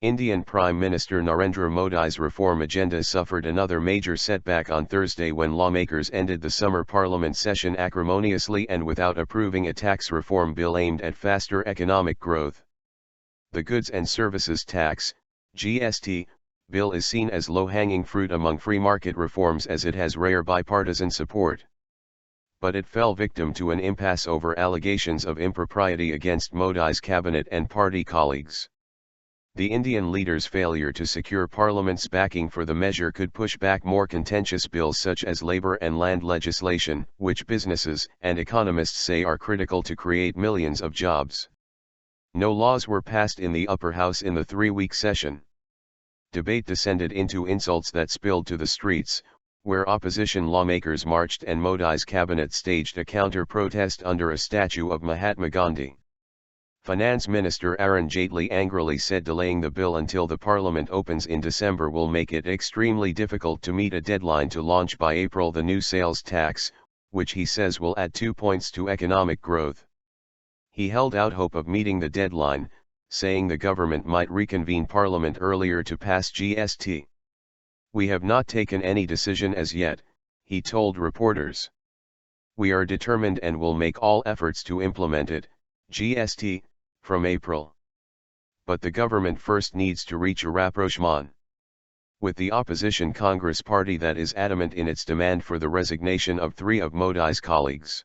Indian Prime Minister Narendra Modi's reform agenda suffered another major setback on Thursday when lawmakers ended the summer parliament session acrimoniously and without approving a tax reform bill aimed at faster economic growth. The Goods and Services Tax, (GST), bill is seen as low-hanging fruit among free market reforms as it has rare bipartisan support. But it fell victim to an impasse over allegations of impropriety against Modi's cabinet and party colleagues. The Indian leader's failure to secure Parliament's backing for the measure could push back more contentious bills such as labor and land legislation, which businesses and economists say are critical to create millions of jobs. No laws were passed in the upper house in the three-week session. Debate descended into insults that spilled to the streets, where opposition lawmakers marched and Modi's cabinet staged a counter-protest under a statue of Mahatma Gandhi. Finance Minister Arun Jaitley angrily said delaying the bill until the parliament opens in December will make it extremely difficult to meet a deadline to launch by April the new sales tax, which he says will add 2 points to economic growth. He held out hope of meeting the deadline, saying the government might reconvene parliament earlier to pass GST. "We have not taken any decision as yet," he told reporters. "We are determined and will make all efforts to implement it, GST, from April. But the government first needs to reach a rapprochement with the opposition Congress party that is adamant in its demand for the resignation of 3 of Modi's colleagues."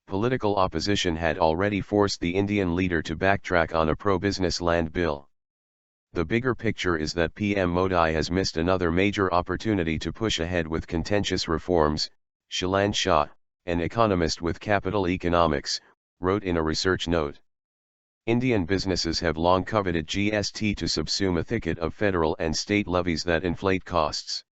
Political opposition had already forced the Indian leader to backtrack on a pro-business land bill. The bigger picture is that PM Modi has missed another major opportunity to push ahead with contentious reforms, Shilan Shah, an economist with Capital Economics, wrote in a research note. Indian businesses have long coveted GST to subsume a thicket of federal and state levies that inflate costs.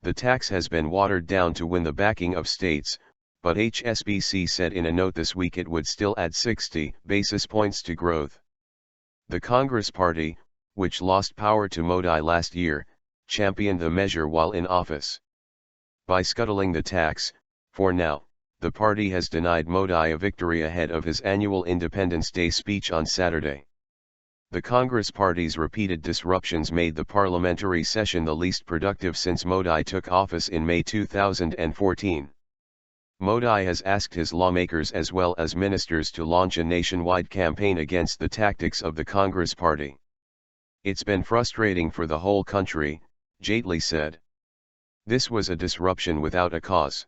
The tax has been watered down to win the backing of states, but HSBC said in a note this week it would still add 60 basis points to growth. The Congress party, which lost power to Modi last year, championed the measure while in office. By scuttling the tax, for now, the party has denied Modi a victory ahead of his annual Independence Day speech on Saturday. The Congress party's repeated disruptions made the parliamentary session the least productive since Modi took office in May 2014. Modi has asked his lawmakers as well as ministers to launch a nationwide campaign against the tactics of the Congress party. "It's been frustrating for the whole country," Jaitley said. "This was a disruption without a cause.